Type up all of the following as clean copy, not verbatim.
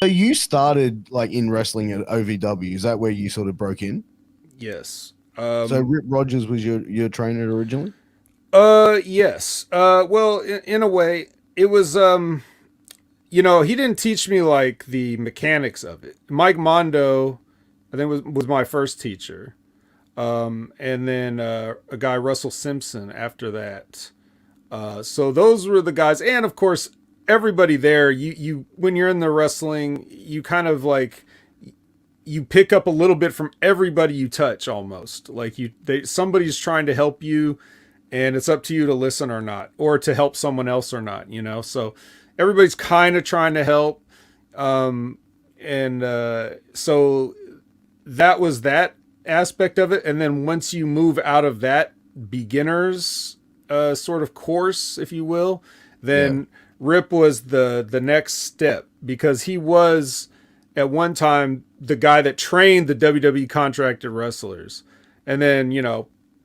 So you started like in wrestling at OVW. Is that where you sort of broke in? Yes. So Rip Rogers was your trainer originally? Yes. Well, in a way, it was, he didn't teach me like the mechanics of it. Mike Mondo, I think was my first teacher. And then a guy, Russell Simpson, after that. So those were the guys, and of course, everybody there. You when you're in the wrestling, you kind of like you pick up a little bit from everybody you touch, almost like somebody's trying to help you, and it's up to you to listen or not, or to help someone else or not. So everybody's kind of trying to help, and so that was that aspect of it. And then once you move out of that beginners sort of course, if you will, Yeah. then Rip was the next step, because he was at one time the guy that trained the WWE contracted wrestlers. And then,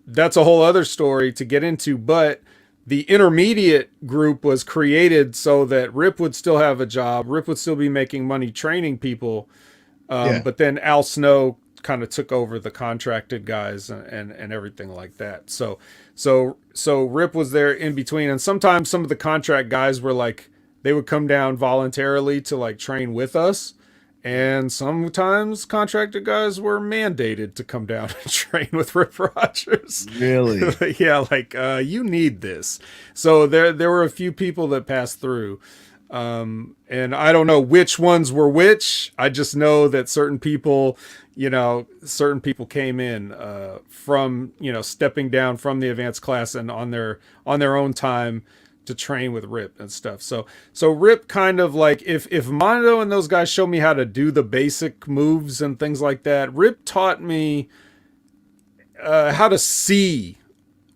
that's a whole other story to get into, but the intermediate group was created so that Rip would still have a job. Rip would still be making money training people. Yeah. But then Al Snow kind of took over the contracted guys and everything like that. So Rip was there in between, and sometimes some of the contract guys were like, they would come down voluntarily to like train with us, and sometimes contracted guys were mandated to come down and train with Rip Rogers. Really? Yeah, like you need this. So there were a few people that passed through. And I don't know which ones were which. I just know that certain people came in from, stepping down from the advanced class and on their own time to train with Rip and stuff. So Rip kind of like, if Mondo and those guys show me how to do the basic moves and things like that, Rip taught me how to see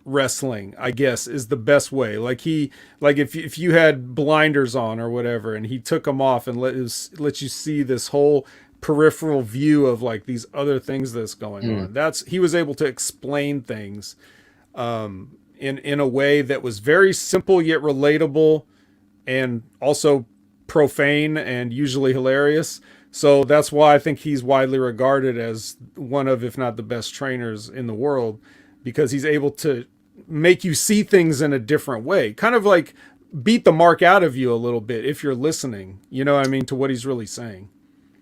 wrestling, I guess, is the best way. Like if you had blinders on or whatever, and he took them off and let you see this whole peripheral view of like these other things that's going on. He was able to explain things in a way that was very simple yet relatable, and also profane and usually hilarious. So that's why I think he's widely regarded as one of, if not the best trainers in the world, because he's able to make you see things in a different way, kind of like beat the mark out of you a little bit if you're listening, what I mean, to what he's really saying.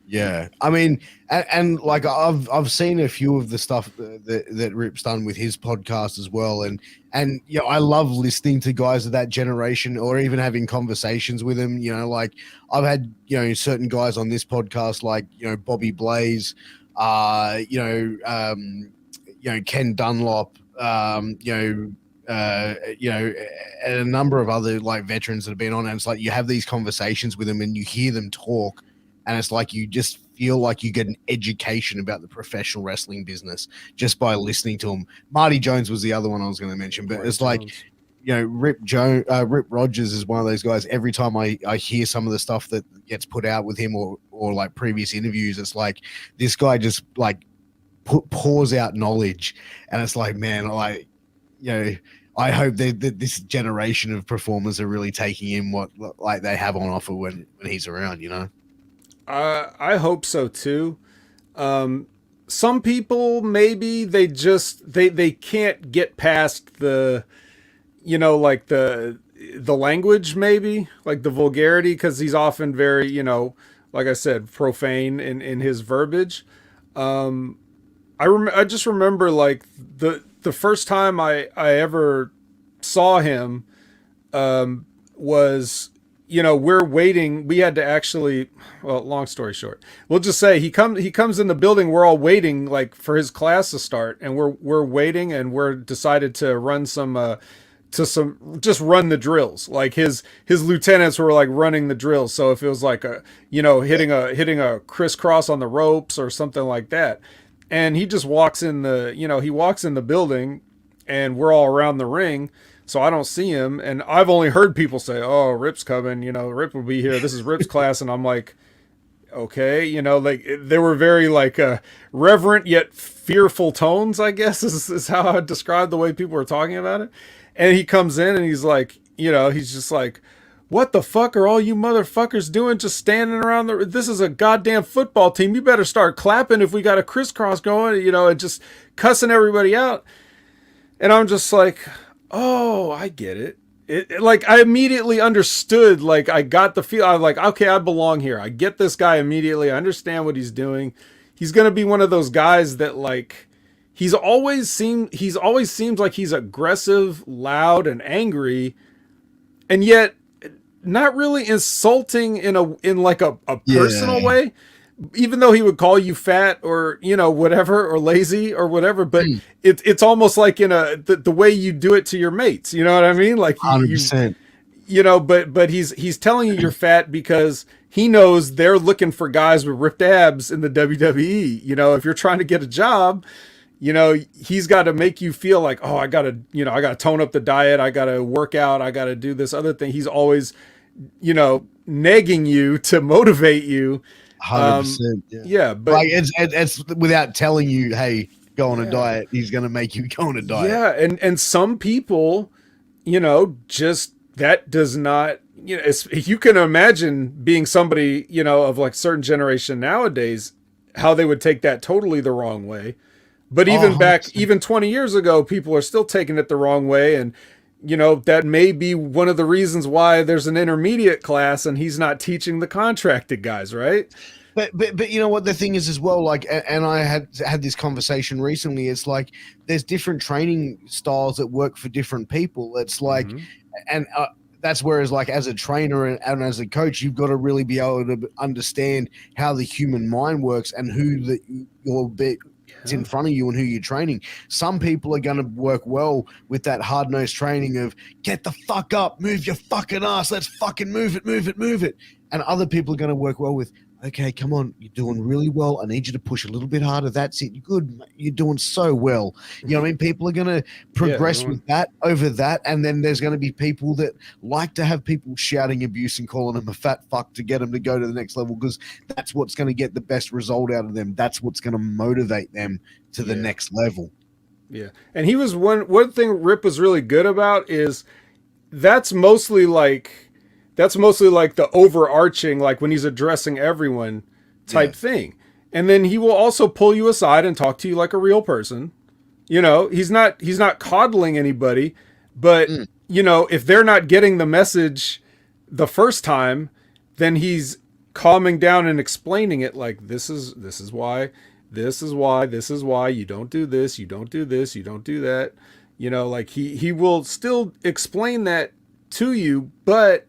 Yeah, I mean, and like I've seen a few of the stuff that Rip's done with his podcast as well, and I love listening to guys of that generation, or even having conversations with them. Like I've had certain guys on this podcast, like Bobby Blaze, Ken Dunlop, and a number of other like veterans that have been on, and it's like you have these conversations with them and you hear them talk, and it's like you just feel like you get an education about the professional wrestling business just by listening to them. Marty Jones was the other one I was going to mention, but it's like, Rip Rogers is one of those guys. Every time I hear some of the stuff that gets put out with him, or like previous interviews, it's like this guy just like pours out knowledge, and it's like, man, like, I hope that this generation of performers are really taking in what like they have on offer when he's around. I hope so too. Some people, maybe they can't get past the, like the language, maybe like the vulgarity, because he's often very, like I said, profane in his verbiage. I just remember like the first time I ever saw him was, we're waiting. We had to actually, well, long story short, we'll just say he comes in the building. We're all waiting like for his class to start, and we're waiting, and we're decided to run just run the drills. Like his lieutenants were like running the drills. So if it was like hitting a crisscross on the ropes or something like that, and he just walks in the building, and we're all around the ring. So I don't see him, and I've only heard people say, "Oh, Rip's coming. Rip will be here. This is Rip's class." And I'm like, okay, like they were very like reverent yet fearful tones, I guess is how I would describe the way people were talking about it. And he comes in and he's like, he's just like, what the fuck are all you motherfuckers doing just standing around this is a goddamn football team. You better start clapping if we got a crisscross going, and just cussing everybody out. And I'm just like, oh, I get it. Like, I immediately understood, like, I got the feel. I'm like, okay, I belong here. I get this guy immediately. I understand what he's doing. He's going to be one of those guys that, like, he's always seems like he's aggressive, loud, and angry, and yet not really insulting in like a personal way, even though he would call you fat or whatever, or lazy or whatever. But it's almost like in the way you do it to your mates. You know what I mean? Like 100%. But he's telling you you're fat because he knows they're looking for guys with ripped abs in the WWE. If you're trying to get a job, he's got to make you feel like, oh, I gotta tone up the diet. I gotta work out. I gotta do this other thing. He's always, negging you to motivate you. 100%. Yeah. But like it's without telling you, hey, go on a diet. He's going to make you go on a diet. Yeah. And some people, just that does not, you can imagine being somebody, of like certain generation nowadays, how they would take that totally the wrong way. But even even 20 years ago, people are still taking it the wrong way. And, that may be one of the reasons why there's an intermediate class and he's not teaching the contracted guys, right? But you know what the thing is as well, like, and I had this conversation recently. It's like there's different training styles that work for different people. It's like, and that's whereas like as a trainer and as a coach, you've got to really be able to understand how the human mind works and who it's in front of you and who you're training. Some people are going to work well with that hard-nosed training of get the fuck up, move your fucking ass, let's fucking move it. And other people are going to work well with, okay, come on, you're doing really well. I need you to push a little bit harder. That's it. You're good. You're doing so well. You know what I mean? People are going to progress with that over that. And then there's going to be people that like to have people shouting abuse and calling them a fat fuck to get them to go to the next level, because that's what's going to get the best result out of them. That's what's going to motivate them to the next level. Yeah. And he was one thing Rip was really good about is that's mostly like the overarching, like when he's addressing everyone type thing. And then he will also pull you aside and talk to you like a real person. He's not coddling anybody, but if they're not getting the message the first time, then he's calming down and explaining it like, this is why you don't do this, you don't do this, you don't do that. Like he will still explain that to you, but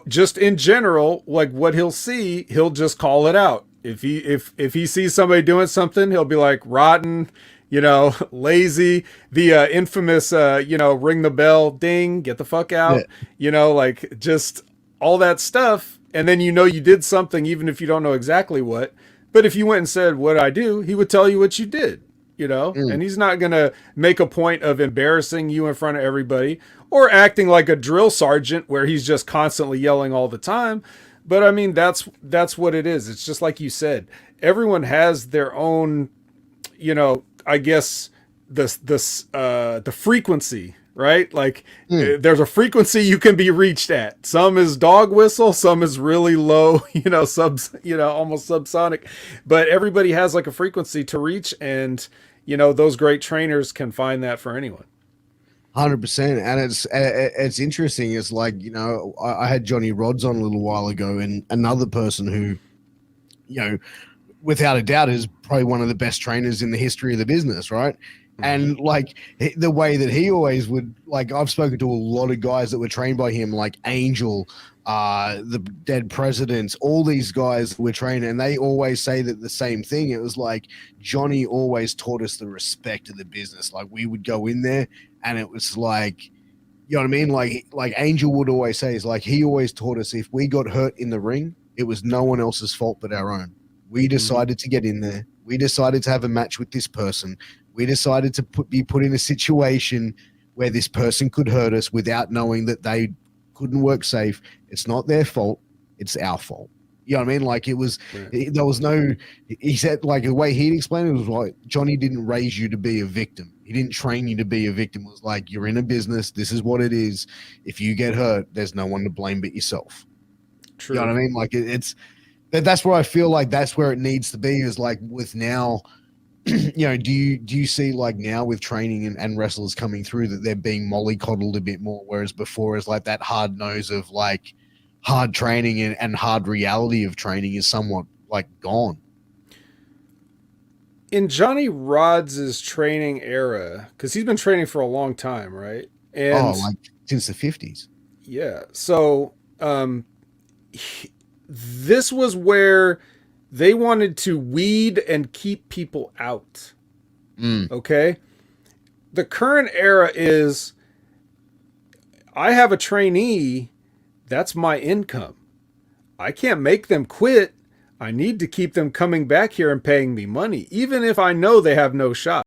just in general, like what he'll see, he'll just call it out. If he sees somebody doing something, he'll be like rotten, lazy, the infamous, ring the bell, ding, get the fuck out, like just all that stuff. And then, you did something, even if you don't know exactly what, but if you went and said, what I do, he would tell you what you did. And he's not going to make a point of embarrassing you in front of everybody or acting like a drill sergeant where he's just constantly yelling all the time. But I mean, that's what it is. It's just like you said, everyone has their own, I guess the frequency, right? Like there's a frequency you can be reached at. Some is dog whistle, some is really low, almost subsonic, but everybody has like a frequency to reach. And, those great trainers can find that for anyone. 100%. And it's interesting. It's like, I had Johnny Rods on a little while ago, and another person who, without a doubt is probably one of the best trainers in the history of the business. Right. And like the way that he always would, like, I've spoken to a lot of guys that were trained by him, like Angel, the Dead Presidents, all these guys were trained, and they always say that the same thing. It was like Johnny always taught us the respect of the business. Like we would go in there and it was like, you know what I mean? Like Angel would always say, is like, he always taught us if we got hurt in the ring, it was no one else's fault but our own. We decided to get in there. We decided to have a match with this person. We decided to be put in a situation where this person could hurt us without knowing that they couldn't work safe. It's not their fault. It's our fault. You know what I mean? Like Right. there was no, he said, like the way he'd explain it was like, Johnny didn't raise you to be a victim. He didn't train you to be a victim. It was like, you're in a business. This is what it is. If you get hurt, there's no one to blame but yourself. You know True. what I mean? Like that's where I feel like that's where it needs to be, is like with now, do you see like now with training and wrestlers coming through that they're being mollycoddled a bit more, whereas before is like that hard nose of like hard training and hard reality of training is somewhat like gone. In Johnny Rods' training era, because he's been training for a long time, right? Oh, And like since the 50s. yeah, so this was where they wanted to weed and keep people out. Mm. Okay. The current era is I have a trainee, that's my income. I can't make them quit. I need to keep them coming back here and paying me money, even if I know they have no shot.